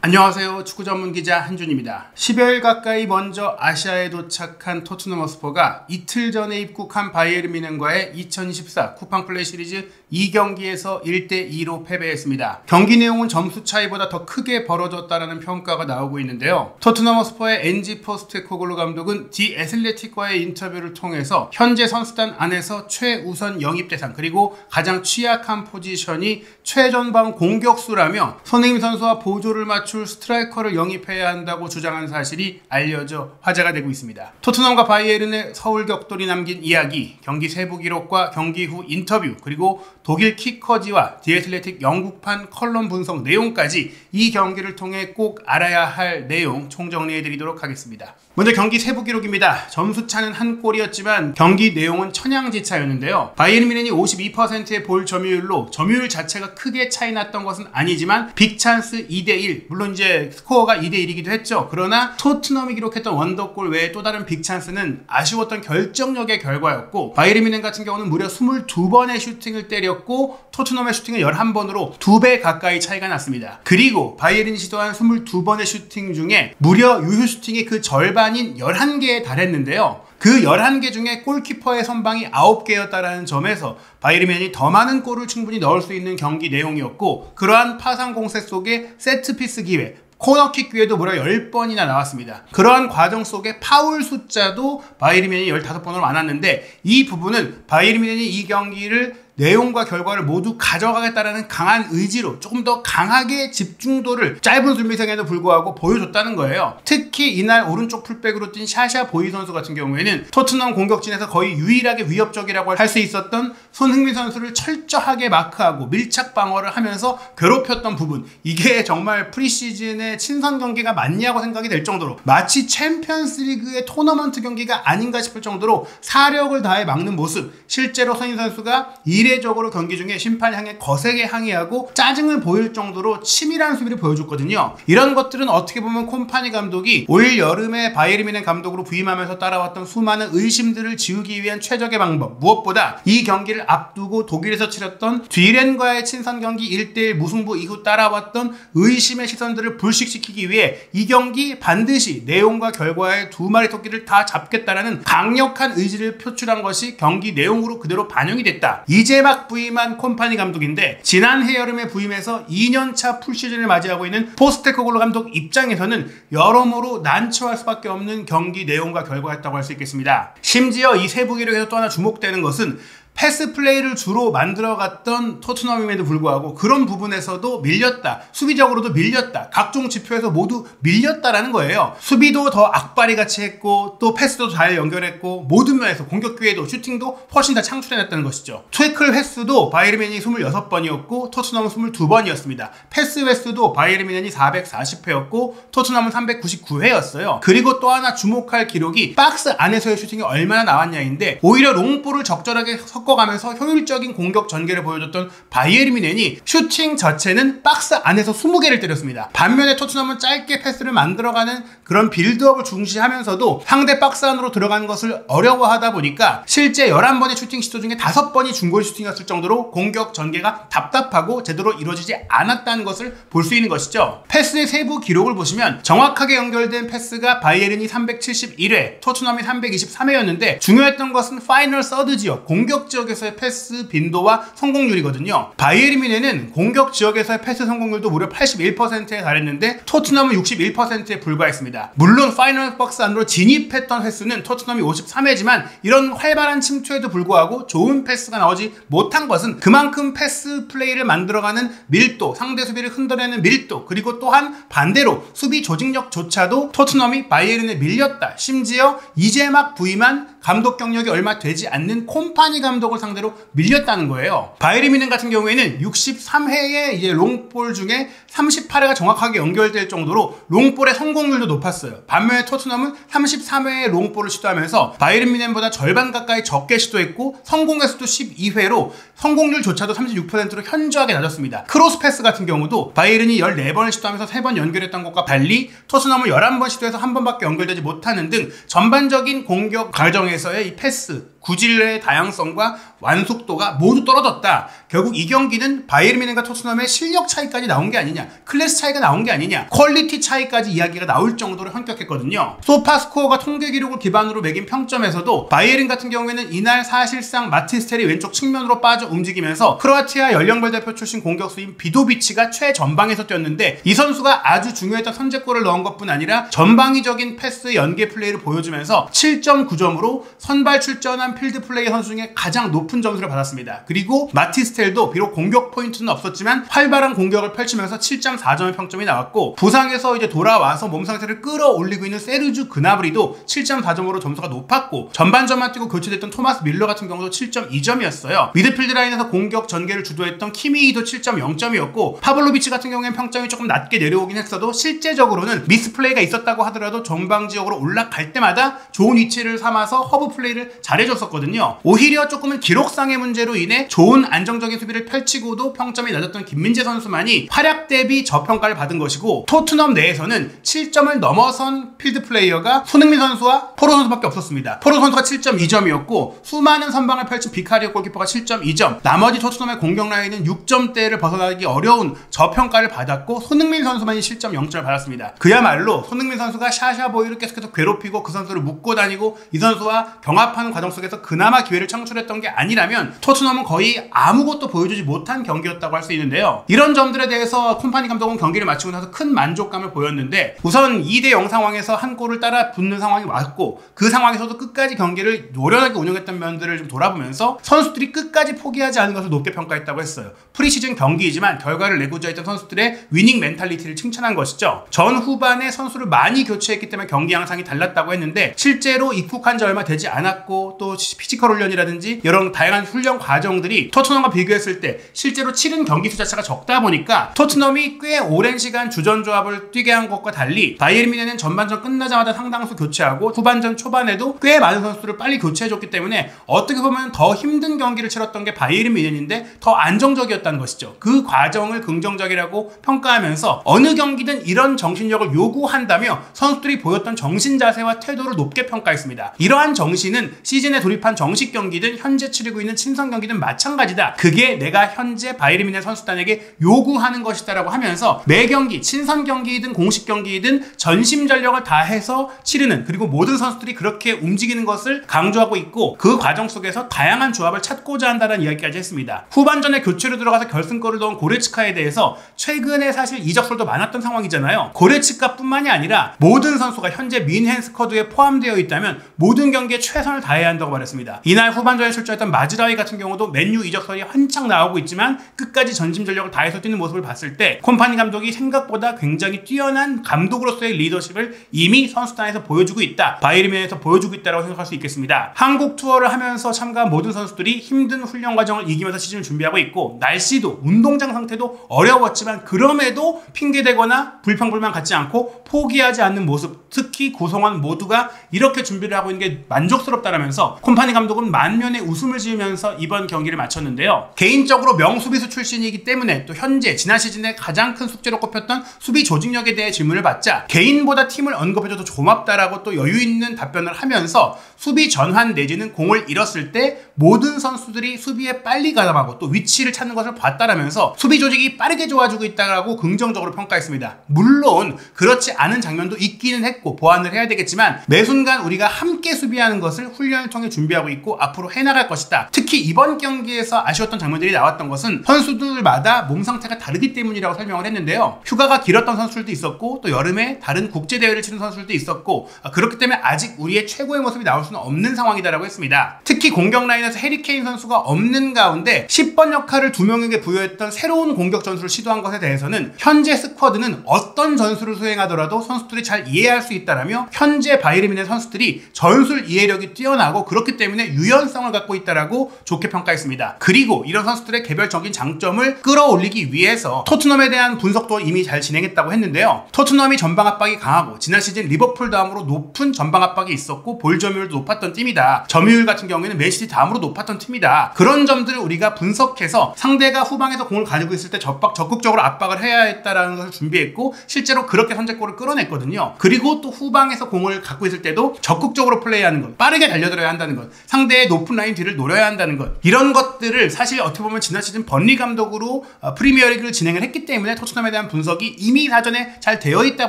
안녕하세요. 축구 전문 기자 한준입니다. 10여일 가까이 먼저 아시아에 도착한 토트넘 허스퍼가 이틀 전에 입국한 바이에른 뮌헨과의 2024 쿠팡 플레이 시리즈 2경기에서 1대2로 패배했습니다. 경기 내용은 점수 차이보다 더 크게 벌어졌다는 평가가 나오고 있는데요. 토트넘 허스퍼의 엔지 포스테코글루 감독은 디 애슬레틱과의 인터뷰를 통해서 현재 선수단 안에서 최우선 영입 대상 그리고 가장 취약한 포지션이 최전방 공격수라며 손흥민 선수와 보조를 맞출 스트라이커를 영입해야 한다고 주장한 사실이 알려져 화제가 되고 있습니다. 토트넘과 바이에른의 서울 격돌이 남긴 이야기, 경기 세부 기록과 경기 후 인터뷰, 그리고 독일 키커지와 디애슬레틱 영국판 컬럼 분석 내용까지 이 경기를 통해 꼭 알아야 할 내용 총정리해드리도록 하겠습니다. 먼저 경기 세부 기록입니다. 점수차는 한 골이었지만 경기 내용은 천양지차였는데요. 바이에른 뮌헨이 52%의 볼 점유율로 점유율 자체가 크게 차이 났던 것은 아니지만 빅찬스 2대1, 물론 이제 스코어가 2대1이기도 했죠. 그러나 토트넘이 기록했던 원더골 외에 또 다른 빅찬스는 아쉬웠던 결정력의 결과였고, 바이에른 뮌헨 같은 경우는 무려 22번의 슈팅을 때렸고 토트넘의 슈팅은 11번으로 2배 가까이 차이가 났습니다. 그리고 바이에른이 시도한 22번의 슈팅 중에 무려 유효 슈팅이 그 절반인 11개에 달했는데요. 그 11개 중에 골키퍼의 선방이 9개였다는 점에서 바이에른 뮌헨이 더 많은 골을 충분히 넣을 수 있는 경기 내용이었고, 그러한 파상 공세 속에 세트피스 기회, 코너킥 기회도 무려 10번이나 나왔습니다. 그러한 과정 속에 파울 숫자도 바이에른 뮌헨이 15번으로 많았는데, 이 부분은 바이에른 뮌헨이 이 경기를 내용과 결과를 모두 가져가겠다는 강한 의지로 조금 더 강하게 집중도를 짧은 준비생에도 불구하고 보여줬다는 거예요. 특히 이날 오른쪽 풀백으로 뛴 샤샤 보이 선수 같은 경우에는 토트넘 공격진에서 거의 유일하게 위협적이라고 할 수 있었던 손흥민 선수를 철저하게 마크하고 밀착 방어를 하면서 괴롭혔던 부분, 이게 정말 프리시즌의 친선 경기가 맞냐고 생각이 될 정도로 마치 챔피언스리그의 토너먼트 경기가 아닌가 싶을 정도로 사력을 다해 막는 모습, 실제로 손흥민 선수가 이례적으로 경기 중에 심판 향해 거세게 항의하고 짜증을 보일 정도로 치밀한 수비를 보여줬거든요. 이런 것들은 어떻게 보면 콤파니 감독이 올 여름에 바이에른 뮌헨 감독으로 부임하면서 따라왔던 수많은 의심들을 지우기 위한 최적의 방법, 무엇보다 이 경기를 앞두고 독일에서 치렀던 뒤렌과의 친선 경기 1대1 무승부 이후 따라왔던 의심의 시선들을 불식시키기 위해 이 경기 반드시 내용과 결과의 두 마리 토끼를 다 잡겠다라는 강력한 의지를 표출한 것이 경기 내용으로 그대로 반영이 됐다. 이제 막 부임한 콤파니 감독인데, 지난해 여름에 부임해서 2년차 풀시즌을 맞이하고 있는 포스테코글루 감독 입장에서는 여러모로 난처할 수밖에 없는 경기 내용과 결과였다고 할 수 있겠습니다. 심지어 이 세부 기록에서 또 하나 주목되는 것은 패스 플레이를 주로 만들어갔던 토트넘임에도 불구하고 그런 부분에서도 밀렸다, 수비적으로도 밀렸다, 각종 지표에서 모두 밀렸다라는 거예요. 수비도 더 악바리 같이 했고 또 패스도 잘 연결했고 모든 면에서 공격 기회도 슈팅도 훨씬 더 창출해냈다는 것이죠. 태클 횟수도 바이에른 뮌헨이 26번이었고 토트넘은 22번이었습니다. 패스 횟수도 바이에른 뮌헨이 440회였고 토트넘은 399회였어요. 그리고 또 하나 주목할 기록이 박스 안에서의 슈팅이 얼마나 나왔냐인데, 오히려 롱볼을 적절하게 섞어가면서 효율적인 공격 전개를 보여줬던 바이에른 뮌헨이 슈팅 자체는 박스 안에서 20개를 때렸습니다. 반면에 토트넘은 짧게 패스를 만들어가는 그런 빌드업을 중시하면서도 상대 박스 안으로 들어가는 것을 어려워하다 보니까 실제 11번의 슈팅 시도 중에 5번이 중거리 슈팅이었을 정도로 공격 전개가 답답하고 제대로 이루어지지 않았다는 것을 볼 수 있는 것이죠. 패스의 세부 기록을 보시면 정확하게 연결된 패스가 바이에른이 371회, 토트넘이 323회였는데 중요했던 것은 파이널 서드 지역, 공격 지역에서의 패스 빈도와 성공률이거든요. 바이에른 뮌헨은 공격 지역에서의 패스 성공률도 무려 81%에 달했는데 토트넘은 61%에 불과했습니다. 물론 파이널 박스 안으로 진입했던 횟수는 토트넘이 53회지만 이런 활발한 침투에도 불구하고 좋은 패스가 나오지 못한 것은 그만큼 패스 플레이를 만들어가는 밀도, 상대 수비를 흔들어내는 밀도, 그리고 또한 반대로 수비 조직력조차도 토트넘이 바이에른에 밀렸다. 심지어 이제 막 부임한 감독 경력이 얼마 되지 않는 콤파니 감독을 상대로 밀렸다는 거예요. 바이에른 뮌헨 같은 경우에는 63회의 이제 롱볼 중에 38회가 정확하게 연결될 정도로 롱볼의 성공률도 높았어요. 반면에 토트넘은 33회의 롱볼을 시도하면서 바이에른 뮌헨보다 절반 가까이 적게 시도했고 성공 횟수도 12회로 성공률조차도 36%로 현저하게 낮았습니다. 크로스 패스 같은 경우도 바이에른이 14번을 시도하면서 3번 연결했던 것과 달리 토트넘은 11번 시도해서 1번밖에 연결되지 못하는 등 전반적인 공격 과정에서의 이 패스, 구질의 다양성과 완속도가 모두 떨어졌다. 결국 이 경기는 바이에른 뮌헨과 토트넘의 실력 차이까지 나온 게 아니냐, 클래스 차이가 나온 게 아니냐, 퀄리티 차이까지 이야기가 나올 정도로 현격했거든요. 소파스코어가 통계 기록을 기반으로 매긴 평점에서도 바이에른 같은 경우에는 이날 사실상 마티스텔이 왼쪽 측면으로 빠져 움직이면서 크로아티아 연령별 대표 출신 공격수인 비도비치가 최전방에서 뛰었는데 이 선수가 아주 중요했던 선제골을 넣은 것뿐 아니라 전방위적인 패스 연계 플레이를 보여주면서 7.9점으로 선발 출전한 필드 플레이 선수 중에 가장 높은 점수를 받았습니다. 그리고 마티스텔도 비록 공격 포인트는 없었지만 활발한 공격을 펼치면서 7.4점의 평점이 나왔고, 부상에서 이제 돌아와서 몸 상태를 끌어올리고 있는 세르주 그나브리도 7.4점으로 점수가 높았고, 전반전만 뛰고 교체됐던 토마스 밀러 같은 경우도 7.2점이었어요. 미드필드 라인에서 공격 전개를 주도했던 키미히도 7.0점이었고, 파블로비치 같은 경우에는 평점이 조금 낮게 내려오긴 했어도 실제적으로는 미스플레이가 있었다고 하더라도 전방 지역으로 올라갈 때마다 좋은 위치를 삼아서 허브 플레이를 잘해줬었거든요. 오히려 조금은 기록상의 문제로 인해 좋은 안정적인 수비를 펼치고도 평점이 낮았던 김민재 선수만이 활약 대비 저평가를 받은 것이고, 토트넘 내에서는 7점을 넘어선 필드 플레이어가 손흥민 선수와 포로 선수밖에 없었습니다. 포로 선수가 7.2점이었고 수많은 선방을 펼친 비카리오 골키퍼가 7.2점, 나머지 토트넘의 공격 라인은 6점대를 벗어나기 어려운 저평가를 받았고 손흥민 선수만이 7.0점을 받았습니다. 그야말로 손흥민 선수가 샤샤보이를 계속해서 괴롭히고 그 선수를 묶고 다니고 이 선수와 경합하는 과정 속에서 그나마 기회를 창출했던 게 아니라면 토트넘은 거의 아무것도 보여주지 못한 경기였다고 할 수 있는데요. 이런 점들에 대해서 콤파니 감독은 경기를 마치고 나서 큰 만족감을 보였는데, 우선 2대0 상황에서 한 골을 따라 붙는 상황이 왔고 그 상황에서도 끝까지 경기를 노련하게 운영했던 면들을 좀 돌아보면서 선수들이 끝까지 포기하지 않은 것을 높게 평가했다고 했어요. 프리시즌 경기이지만 결과를 내고자 했던 선수들의 위닝 멘탈리티를 칭찬한 것이죠. 전 후반에 선수를 많이 교체했기 때문에 경기 양상이 달랐다고 했는데, 실제로 입국한 지 얼마 되지 않았고 또 피지컬 훈련이라든지 여러 다양한 훈련 과정들이 토트넘과 비교했을 때 실제로 치른 경기 수 자체가 적다 보니까 토트넘이 꽤 오랜 시간 주전 조합을 뛰게 한 것과 달리 바이에른 뮌헨은 전반전 끝나자마자 상당수 교체하고 후반전 초반에도 꽤 많은 선수들을 빨리 교체해줬기 때문에 어떻게 보면 더 힘든 경기를 치렀던 게 바이에른 뮌헨인데 더 안정적이었다는 것이죠. 그 과정을 긍정적이라고 평가하면서 어느 경기든 이런 정신력을 요구한다며 선수들이 보였던 정신 자세와 태도를 높게 평가했습니다. 이러한 정신은 시즌에 돌입한 정식 경기든 현재 치르고 있는 친선 경기든 마찬가지다. 그게 내가 현재 바이에른 뮌헨 선수단에게 요구하는 것이다 라고 하면서 매 경기, 친선 경기이든 공식 경기이든 전심전력을 다해서 치르는, 그리고 모든 선수들이 그렇게 움직이는 것을 강조하고 있고 그 과정 속에서 다양한 조합을 찾고자 한다는 이야기까지 했습니다. 후반전에 교체로 들어가서 결승골을 넣은 고레츠카에 대해서 최근에 사실 이적설도 많았던 상황이잖아요. 고레츠카 뿐만이 아니라 모든 선수가 현재 뮌헨 스쿼드에 포함되어 있다면 모든 경기에 최선을 다해야 한다고 말했습니다. 이날 후반전에 출전했던 마즈라위 같은 경우도 맨유 이적설이 한창 나오고 있지만 끝까지 전심전력을 다해서 뛰는 모습을 봤을 때 콤파니 감독이 생각보다 굉장히 뛰어난 감독으로서의 리더십을 이미 선수단에서 보여주고 있다, 바이에른 뮌헨에서 보여주고 있다고 생각할 수 있겠습니다. 한국 투어를 하면서 참가한 모든 선수들이 힘든 훈련 과정을 이기면서 시즌을 준비하고 있고, 날씨도 운동장 상태도 어려웠지만 그럼에도 핑계대거나 불평불만 갖지 않고 포기하지 않는 모습, 특히 구성원 모두가 이렇게 준비를 하고 있는 게 만족스럽다라면서 콤파니 감독은 만면에 웃음을 지으면서 이번 경기를 마쳤는데요. 개인적으로 명수비수 출신이기 때문에 또 현재 지난 시즌에 가장 큰 숙제로 꼽혔던 수비 조직력에 대해 질문을 받자 개인보다 팀을 언급해줘도 고맙다라고 또 여유 있는 답변을 하면서 수비 전환 내지는 공을 잃었을 때 모든 선수들이 수비에 빨리 가담하고 또 위치를 찾는 것을 봤다라면서 수비 조직이 빠르게 좋아지고 있다라고 긍정적으로 평가했습니다. 물론 그렇지 않은 장면도 있기는 했고 보완을 해야 되겠지만 매 순간 우리가 함께 수비하는 것을 훈련을 통해 준비하고 있고 앞으로 해나갈 것이다. 특히 이번 경기에서 아쉬웠던 장면들이 나왔던 것은 선수들마다 몸 상태가 다르기 때문이라고 설명을 했는데요. 휴가가 길었던 선수들도 있었고 또 여름에 다른 국제대회를 치는 선수들도 있었고 그렇기 때문에 아직 우리의 최고의 모습이 나올 수는 없는 상황이다라고 했습니다. 특히 공격 라인에서 해리 케인 선수가 없는 가운데 10번 역할을 2명에게 부여했던 새로운 공격 전술을 시도한 것에 대해서는 현재 스쿼드는 어떤 전술을 수행하더라도 선수들이 잘 이해할 수 있다라며 현재 바이에른 뮌헨 선수들이 전술 이해력이 뛰어나고 그렇기 때문에 유연성을 갖고 있다라고 좋게 평가했습니다. 그리고 이런 선수들의 개별적인 장점을 끌어올리기 위해서 토트넘에 대한 분석도 이미 잘 진행했다고 했는데요. 토트넘이 전방 압박이 강하고 지난 시즌 리버풀 다음으로 높은 전방 압박이 있었고 볼 점유율도 높았던 팀이다. 점유율 같은 경우에는 맨시티 다음으로 높았던 팀이다. 그런 점들을 우리가 분석해서 상대가 후방에서 공을 가지고 있을 때 적극적으로 압박을 해야 했다라는 것을 준비했고 실제로 그렇게 선제골을 끌어냈거든요. 그리고 또 후방에서 공을 갖고 있을 때도 적극적으로 플레이하는 것, 빠르게 달려들어야 한다는 한다는 것, 상대의 높은 라인 뒤를 노려야 한다는 것, 이런 것들을 사실 어떻게 보면 지난 시즌 번리 감독으로 프리미어리그를 진행을 했기 때문에 토트넘에 대한 분석이 이미 사전에 잘 되어 있다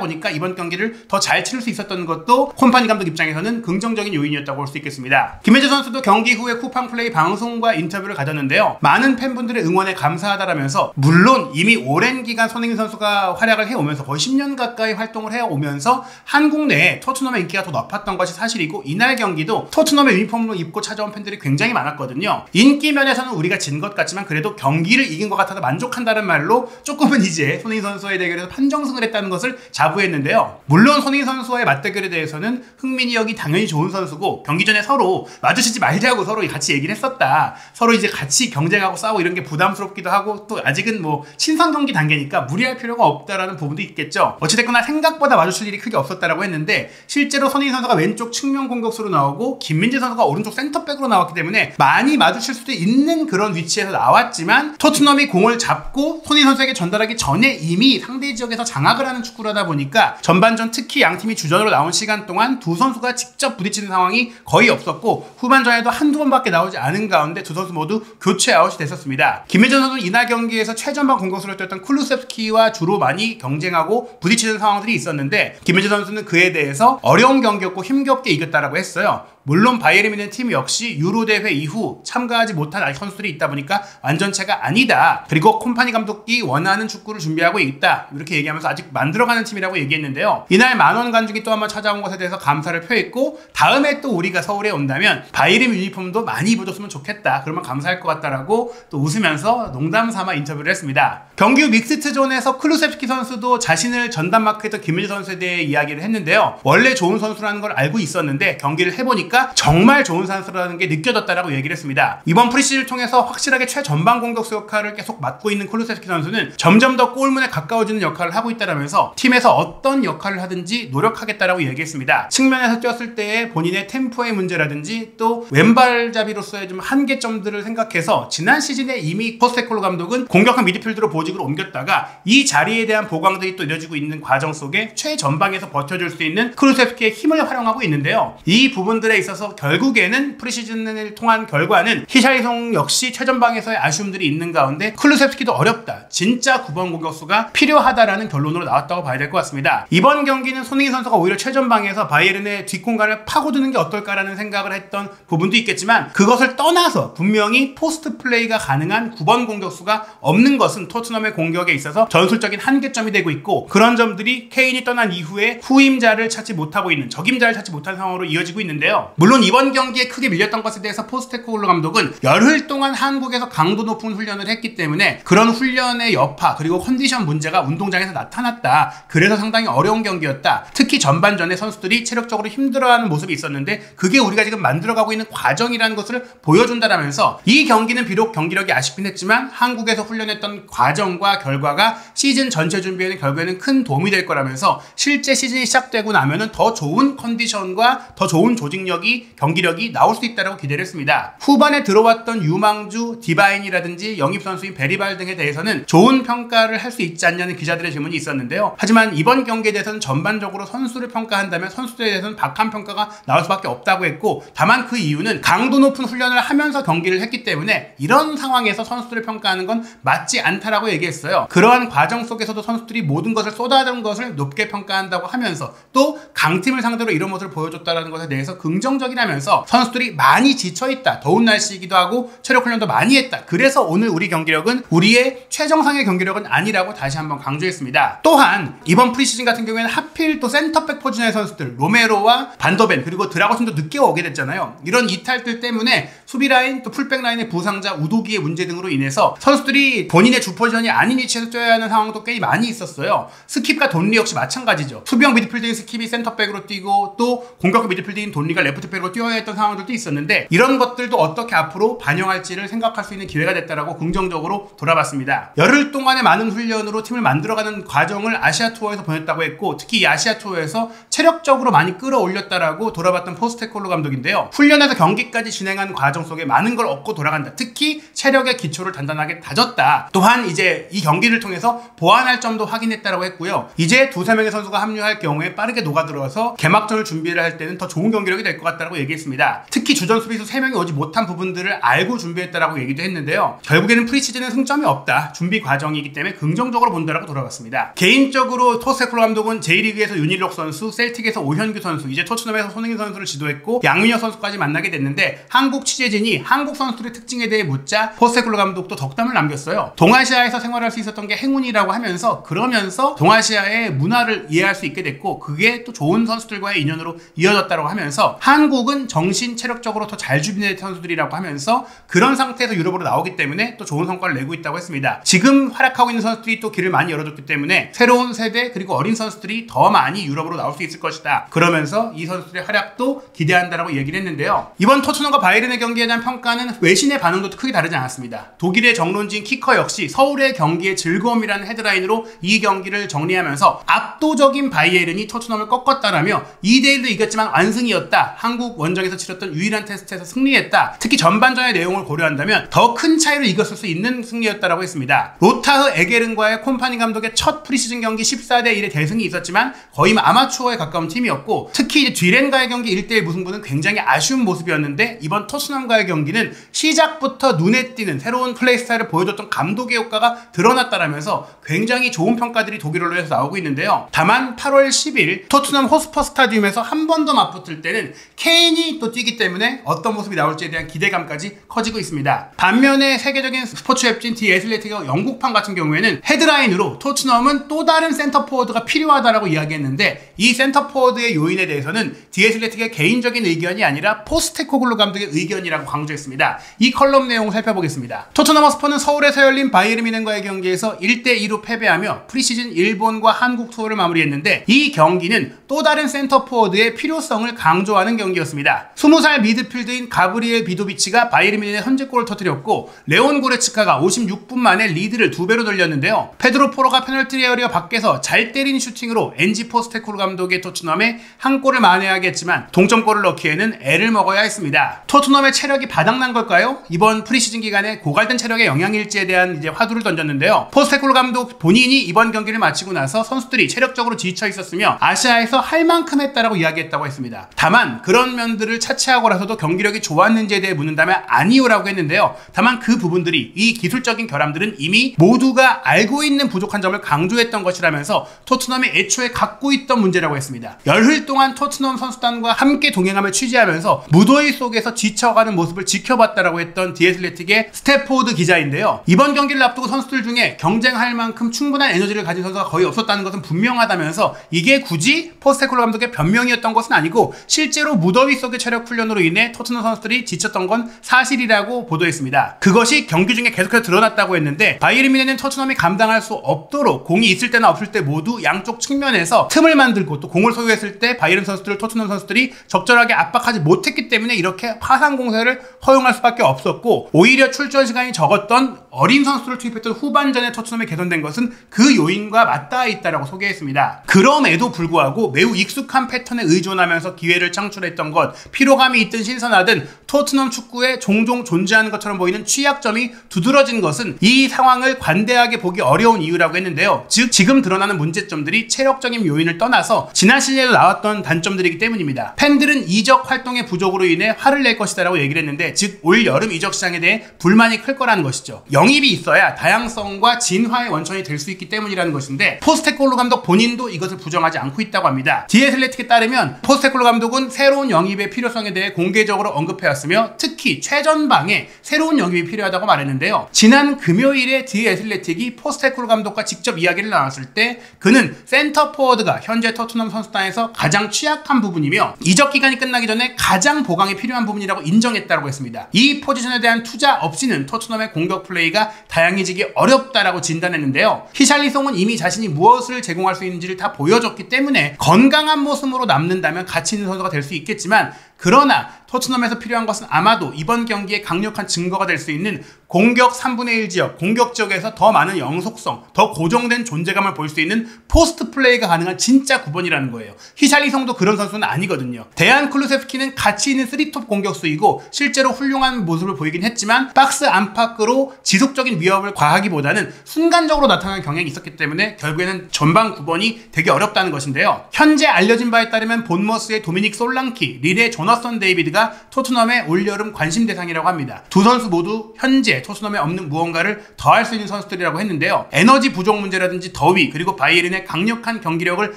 보니까 이번 경기를 더 잘 치를 수 있었던 것도 콤파니 감독 입장에서는 긍정적인 요인이었다고 볼 수 있겠습니다. 김민재 선수도 경기 후에 쿠팡 플레이 방송과 인터뷰를 가졌는데요. 많은 팬분들의 응원에 감사하다라면서 물론 이미 오랜 기간 손흥민 선수가 활약을 해오면서 거의 10년 가까이 활동을 해오면서 한국 내에 토트넘의 인기가 더 높았던 것이 사실이고 이날 경기도 토트넘의 유니폼으로 입고 찾아온 팬들이 굉장히 많았거든요. 인기 면에서는 우리가 진 것 같지만 그래도 경기를 이긴 것 같아서 만족한다는 말로 조금은 이제 손흥민 선수의 대결에서 판정승을 했다는 것을 자부했는데요. 물론 손흥민 선수와의 맞대결에 대해서는 흥민이 형이 당연히 좋은 선수고 경기 전에 서로 마주치지 말자고 서로 같이 얘기를 했었다. 서로 이제 같이 경쟁하고 싸우고 이런 게 부담스럽기도 하고 또 아직은 뭐 친선 경기 단계니까 무리할 필요가 없다라는 부분도 있겠죠. 어찌됐거나 생각보다 마주칠 일이 크게 없었다라고 했는데 실제로 손흥민 선수가 왼쪽 측면 공격수로 나오고 김민재 선수가 오른쪽 센터백으로 나왔기 때문에 많이 마주칠 수도 있는 그런 위치에서 나왔지만 토트넘이 공을 잡고 손흥민 선수에게 전달하기 전에 이미 상대 지역에서 장악을 하는 축구를 하다 보니까 전반전 특히 양팀이 주전으로 나온 시간 동안 두 선수가 직접 부딪히는 상황이 거의 없었고 후반전에도 한두 번밖에 나오지 않은 가운데 두 선수 모두 교체 아웃이 됐었습니다. 김민재 선수는 이날 경기에서 최전방 공격수로 뛰었던 쿨루셉스키와 주로 많이 경쟁하고 부딪히는 상황들이 있었는데 김민재 선수는 그에 대해서 어려운 경기였고 힘겹게 이겼다라고 했어요. 물론 바이에른 뮌헨 팀 역시 유로 대회 이후 참가하지 못한 선수들이 있다 보니까 완전체가 아니다. 그리고 콤파니 감독이 원하는 축구를 준비하고 있다. 이렇게 얘기하면서 아직 만들어가는 팀이라고 얘기했는데요. 이날 만원 관중이 또 한번 찾아온 것에 대해서 감사를 표했고 다음에 또 우리가 서울에 온다면 바이에른 유니폼도 많이 입어줬으면 좋겠다. 그러면 감사할 것 같다라고 또 웃으면서 농담 삼아 인터뷰를 했습니다. 경기 후 믹스트존에서 클루셉스키 선수도 자신을 전담 마크했던 김민재 선수에 대해 이야기를 했는데요. 원래 좋은 선수라는 걸 알고 있었는데 경기를 해보니까 정말 좋은 선수라는 게 느껴졌다라고 얘기를 했습니다. 이번 프리시즌을 통해서 확실하게 최전방 공격수 역할을 계속 맡고 있는 쿨루셉스키 선수는 점점 더 골문에 가까워지는 역할을 하고 있다라면서 팀에서 어떤 역할을 하든지 노력하겠다라고 얘기했습니다. 측면에서 뛰었을 때의 본인의 템포의 문제라든지 또 왼발잡이로서의 좀 한계점들을 생각해서 지난 시즌에 이미 포스테콜로 감독은 공격형 미드필드로 보직으로 옮겼다가 이 자리에 대한 보강들이 또 이뤄지고 있는 과정 속에 최전방에서 버텨줄 수 있는 쿨루셉스키의 힘을 활용하고 있는데요. 이 부분들에 있어서 결국에는 프리시즌을 통한 결과는 히샬리송 역시 최전방에서의 아쉬움들이 있는 가운데 클루셉스키도 어렵다. 진짜 9번 공격수가 필요하다라는 결론으로 나왔다고 봐야 될 것 같습니다. 이번 경기는 손흥민 선수가 오히려 최전방에서 바이에른의 뒷공간을 파고드는 게 어떨까라는 생각을 했던 부분도 있겠지만 그것을 떠나서 분명히 포스트 플레이가 가능한 9번 공격수가 없는 것은 토트넘의 공격에 있어서 전술적인 한계점이 되고 있고 그런 점들이 케인이 떠난 이후에 후임자를 찾지 못하고 있는 적임자를 찾지 못한 상황으로 이어지고 있는데요. 물론 이번 경기에 크게 밀렸던 것에 대해서 포스테코글로 감독은 열흘 동안 한국에서 강도 높은 훈련을 했기 때문에 그런 훈련의 여파 그리고 컨디션 문제가 운동장에서 나타났다. 그래서 상당히 어려운 경기였다. 특히 전반전에 선수들이 체력적으로 힘들어하는 모습이 있었는데 그게 우리가 지금 만들어가고 있는 과정이라는 것을 보여준다라면서 이 경기는 비록 경기력이 아쉽긴 했지만 한국에서 훈련했던 과정과 결과가 시즌 전체 준비에는 결국에는 큰 도움이 될 거라면서 실제 시즌이 시작되고 나면은 더 좋은 컨디션과 더 좋은 조직력이 경기력이 나올 수 있다고 기대를 했습니다. 후반에 들어왔던 유망주, 디바인이라든지 영입선수인 베리발 등에 대해서는 좋은 평가를 할 수 있지 않냐는 기자들의 질문이 있었는데요. 하지만 이번 경기에 대해서는 전반적으로 선수를 평가한다면 선수들에 대해서는 박한 평가가 나올 수밖에 없다고 했고 다만 그 이유는 강도 높은 훈련을 하면서 경기를 했기 때문에 이런 상황에서 선수들을 평가하는 건 맞지 않다라고 얘기했어요. 그러한 과정 속에서도 선수들이 모든 것을 쏟아낸 것을 높게 평가한다고 하면서 또 강팀을 상대로 이런 모습을 보여줬다는 것에 대해서 긍정적이라면서 선수들이 많이 지쳐있다. 더운 날씨이기도 하고 체력 훈련도 많이 했다. 그래서 오늘 우리 경기력은 우리의 최정상의 경기력은 아니라고 다시 한번 강조했습니다. 또한 이번 프리시즌 같은 경우에는 하필 또 센터백 포지션의 선수들 로메로와 반더벤 그리고 드라고신도 늦게 오게 됐잖아요. 이런 이탈들 때문에 수비라인 또 풀백라인의 부상자 우도기의 문제 등으로 인해서 선수들이 본인의 주 포지션이 아닌 위치에서 뛰어야 하는 상황도 꽤 많이 있었어요. 스킵과 돈리 역시 마찬가지죠. 수비형 미드필더인 스킵이 센터백으로 뛰고 또 공격형 미드필더인 돈리가 레프트백으로 뛰어야 했던 상황들도 있었는데 이런 것들도 어떻게 앞으로 반영할지를 생각할 수 있는 기회가 됐다라고 긍정적으로 돌아봤습니다. 열흘 동안의 많은 훈련으로 팀을 만들어가는 과정을 아시아 투어에서 보냈다고 했고 특히 이 아시아 투어에서 체력적으로 많이 끌어올렸다라고 돌아봤던 포스테콜로 감독인데요. 훈련에서 경기까지 진행한 과정 속에 많은 걸 얻고 돌아간다. 특히 체력의 기초를 단단하게 다졌다. 또한 이제 이 경기를 통해서 보완할 점도 확인했다라고 했고요. 이제 두세 명의 선수가 합류할 경우에 빠르게 녹아들어서 개막전을 준비를 할 때는 더 좋은 경기력이 될 것 같다고 얘기했습니다. 특히 주전 수비수 3명이 오지 못한 부분들을 알고 준비했다라고 얘기도 했는데요. 결국에는 프리시즌은 승점이 없다. 준비 과정이기 때문에 긍정적으로 본다라고 돌아갔습니다. 개인적으로 포스테코글루 감독은 J리그에서 윤일록 선수, 셀틱에서 오현규 선수, 이제 토트넘에서 손흥민 선수를 지도했고 양민혁 선수까지 만나게 됐는데 한국 취재진이 한국 선수들의 특징에 대해 묻자 포스테코글루 감독도 덕담을 남겼어요. 동아시아에서 생활할 수 있었던 게 행운이라고 하면서 그러면서 동아시아의 문화를 이해할 수 있게 됐고 그게 또 좋은 선수들과의 인연으로 이어졌다고 하면서 한국은 정신 체력적으로 더 잘 준비된 선수들이라고 하면서 그런 상태에서 유럽으로 나오기 때문에 또 좋은 성과를 내고 있다고 했습니다. 지금 활약하고 있는 선수들이 또 길을 많이 열어줬기 때문에 새로운 세대 그리고 어린 선수들이 더 많이 유럽으로 나올 수 있을 것이다. 그러면서 이 선수들의 활약도 기대한다라고 얘기를 했는데요. 이번 토트넘과 바이에른의 경기에 대한 평가는 외신의 반응도 크게 다르지 않았습니다. 독일의 정론진 키커 역시 서울의 경기의 즐거움이라는 헤드라인으로 이 경기를 정리하면서 압도적인 바이에른이 토트넘을 꺾었다라며 2대1로 이겼지만 완승이었다. 한국 원정에서 치렀던 유일한 테스트에서 승리했다. 특히 전반전의 내용을 고려한다면 더 큰 차이로 이겼을 수 있는 승리였다라고 했습니다. 로타흐 에게른과의 콤파니 감독의 첫 프리시즌 경기 14대1의 대승이 있었지만 거의 아마추어에 가까운 팀이었고 특히 뒤렌과의 경기 1대1 무승부는 굉장히 아쉬운 모습이었는데 이번 토트넘과의 경기는 시작부터 눈에 띄는 새로운 플레이 스타일을 보여줬던 감독의 효과가 드러났다라면서 굉장히 좋은 평가들이 독일 언론에서 나오고 있는데요. 다만 8월 10일 토트넘 호스퍼 스타디움에서 한 번 더 맞붙을 때는 케인이 또 뛰기 때문에 어떤 모습이 나올지에 대한 기대감까지 커지고 있습니다. 반면에 세계적인 스포츠 웹진 디 애슬레틱의 영국판 같은 경우에는 헤드라인으로 토트넘은 또 다른 센터포워드가 필요하다라고 이야기했는데 이 센터포워드의 요인에 대해서는 디 애슬레틱의 개인적인 의견이 아니라 포스테코글루 감독의 의견이라고 강조했습니다. 이 컬럼 내용을 살펴보겠습니다. 토트넘 허스퍼는 서울에서 열린 바이에른 뮌헨과의 경기에서 1대2로 패배하며 프리시즌 일본과 한국 투어를 마무리했는데 이 경기는 또 다른 센터포워드의 필요성을 강조하는 경기였습니다. 20살 미드필드인 가브리엘 비도비치가 바이에른 뮌헨의 선제골을 터뜨렸고 레온 고레츠카가 56분 만에 리드를 2배로 돌렸는데요. 페드로 포로가 페널티 에어리어 밖에서 잘 때린 슈팅으로 엔지 포스테코글루 감독의 토트넘에 한 골을 만회하게 했지만 동점골을 넣기에는 애를 먹어야 했습니다. 토트넘의 체력이 바닥난 걸까요? 이번 프리시즌 기간에 고갈된 체력의 영향일지에 대한 화두를 던졌는데요. 포스테코글루 감독 본인이 이번 경기를 마치고 나서 선수들이 체력적으로 지쳐 있었으며 아시아에서 할 만큼 했다라고 이야기했다고 했습니다. 다만 그런 면들을 차치하고라서도 경기력이 좋았는지에 대해 묻는다면 아니요라고 했는데요. 다만 그 부분들이 이 기술적인 결함들은 이미 모두가 알고 있는 부족한 점을 강조했던 것이라면서 토트넘이 애초에 갖고 있던 문제라고 했습니다. 열흘 동안 토트넘 선수단과 함께 동행함을 취재하면서 무더위 속에서 지쳐가는 모습을 지켜봤다라고 했던 디 애슬레틱의 스태포드 기자인데요. 이번 경기를 앞두고 선수들 중에 경쟁할 만큼 충분한 에너지를 가진 선수가 거의 없었다는 것은 분명하다면서 이게 굳이 포스테코글루 감독의 변명이었던 것은 아니고 실제로 무더위 속의 체력 훈련으로 인해 토트넘 선수들이 지쳤던 건 사실이라고 보도했습니다. 그것이 경기 중에 계속해서 드러났다고 했는데 바이에른 뮌헨은 토트넘이 감당할 수 없도록 공이 있을 때나 없을 때 모두 양쪽 측면에서 틈을 만들고 또 공을 소유했을 때 바이에른 선수들을 토트넘 선수들이 적절하게 압박하지 못했기 때문에 이렇게 파상 공세를 허용할 수밖에 없었고 오히려 출전 시간이 적었던 어린 선수들을 투입했던 후반전에 토트넘이 개선된 것은 그 요인과 맞닿아 있다라고 소개했습니다. 그럼에도 불구하고 매우 익숙한 패턴에 의존하면서 기회를 창출했던 것, 피로감이 있든 신선하든 토트넘 축구에 종종 존재하는 것처럼 보이는 취약점이 두드러진 것은 이 상황을 관대하게 보기 어려운 이유라고 했는데요. 즉 지금 드러나는 문제점들이 체력적인 요인을 떠나서 지난 시즌에도 나왔던 단점들이기 때문입니다. 팬들은 이적 활동의 부족으로 인해 화를 낼 것이다 라고 얘기를 했는데 즉 올 여름 이적 시장에 대해 불만이 클 거라는 것이죠. 영입이 있어야 다양성과 진화의 원천이 될 수 있기 때문이라는 것인데 포스테코글루 감독 본인도 이것을 부정하지 않고 있다고 합니다. 디 애슬레틱에 따르면 포스테코글루 감독은 새로운 영입의 필요성에 대해 공개적으로 언급해왔으며 특히 최전방에 새로운 영입이 필요하다고 말했는데요. 지난 금요일에 디 애슬레틱이 포스테코글루 감독과 직접 이야기를 나눴을 때 그는 센터포워드가 현재 토트넘 선수단에서 가장 취약한 부분이며 이적 기간이 끝나기 전에 가장 보강이 필요한 부분이라고 인정했다고 했습니다. 이 포지션에 대한 투자 없이는 토트넘의 공격 플레이가 다양해지기 어렵다라고 진단했는데요. 히샬리송은 이미 자신이 무엇을 제공할 수 있는지를 다 보여줬기 때문에 건강한 모습으로 남는다면 가치 있는 선수가 될 수 있겠지만 그러나 토트넘에서 필요한 것은 아마도 이번 경기에 강력한 증거가 될 수 있는 공격 3분의 1 지역, 공격 지역에서 더 많은 영속성, 더 고정된 존재감을 볼 수 있는 포스트 플레이가 가능한 진짜 9번이라는 거예요. 히샬리송도 그런 선수는 아니거든요. 데안 쿨루세프키는 가치 있는 3톱 공격수이고 실제로 훌륭한 모습을 보이긴 했지만 박스 안팎으로 지속적인 위협을 과하기보다는 순간적으로 나타나는 경향이 있었기 때문에 결국에는 전방 9번이 되게 어렵다는 것인데요. 현재 알려진 바에 따르면 본머스의 도미닉 솔랑키, 릴의 조너선 데이비드가 토트넘의 올여름 관심 대상이라고 합니다. 두 선수 모두 현재 토트넘에 없는 무언가를 더할 수 있는 선수들이라고 했는데요. 에너지 부족 문제라든지 더위 그리고 바이에른의 강력한 경기력을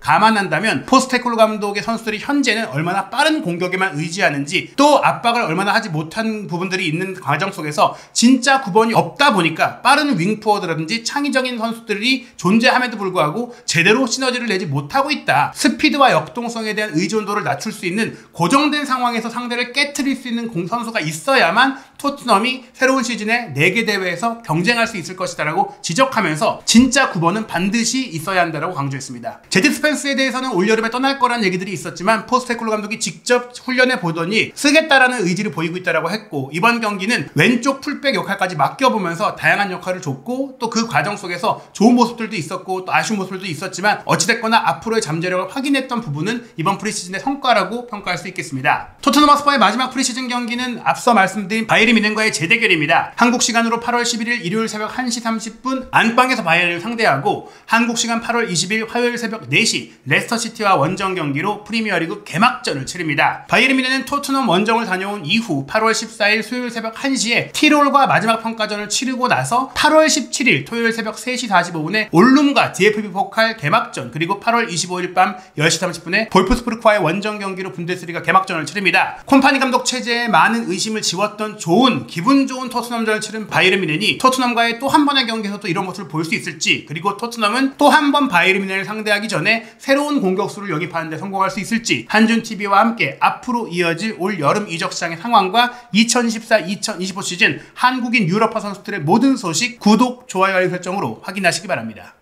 감안한다면 포스테콜로 감독의 선수들이 현재는 얼마나 빠른 공격에만 의지하는지 또 압박을 얼마나 하지 못한 부분들이 있는 과정 속에서 진짜 9번이 없다 보니까 빠른 윙포워드라든지 창의적인 선수들이 존재함에도 불구하고 제대로 시너지를 내지 못하고 있다. 스피드와 역동성에 대한 의존도를 낮출 수 있는 고정된 상황에서 상대를 깨트릴 수 있는 선수가 있어야만 토트넘이 새로운 시즌에 4개 대회에서 경쟁할 수 있을 것이다 라고 지적하면서 진짜 9번은 반드시 있어야 한다라고 강조했습니다. 제디 스펜스에 대해서는 올여름에 떠날 거란 얘기들이 있었지만 포스테콜로 감독이 직접 훈련해 보더니 쓰겠다라는 의지를 보이고 있다라고 했고 이번 경기는 왼쪽 풀백 역할까지 맡겨보면서 다양한 역할을 줬고 또 그 과정 속에서 좋은 모습들도 있었고 또 아쉬운 모습들도 있었지만 어찌됐거나 앞으로의 잠재력을 확인했던 부분은 이번 프리시즌의 성과라고 평가할 수 있겠습니다. 토트넘 핫스퍼의 마지막 프리시즌 경기는 앞서 말씀드린 바이에른 뮌헨과의 재대결입니다. 한국 시간으로 8월 11일 일요일 새벽 1시 30분 안방에서 바이에른을 상대하고 한국 시간 8월 20일 화요일 새벽 4시 레스터시티와 원정 경기로 프리미어리그 개막전을 치릅니다. 바이에른 뮌헨은 토트넘 원정을 다녀온 이후 8월 14일 수요일 새벽 1시에 티롤과 마지막 평가전을 치르고 나서 8월 17일 토요일 새벽 3시 45분에 올룸과 DFB 포칼 개막전 그리고 8월 25일 밤 10시 30분에 볼프스부르크와의 원정 경기로 분데스리가 개막전을 치릅니다. 콤파니 감독 체제에 많은 의심을 지웠던 기분 좋은 토트넘전을 치른 바이에른 뮌헨이 토트넘과의 또 한 번의 경기에서 또 이런 모습을 볼 수 있을지 그리고 토트넘은 또 한 번 바이에른 뮌헨을 상대하기 전에 새로운 공격수를 영입하는 데 성공할 수 있을지 한준TV와 함께 앞으로 이어질 올 여름 이적 시장의 상황과 2014-2025 시즌 한국인 유럽파 선수들의 모든 소식 구독, 좋아요, 알림 설정으로 확인하시기 바랍니다.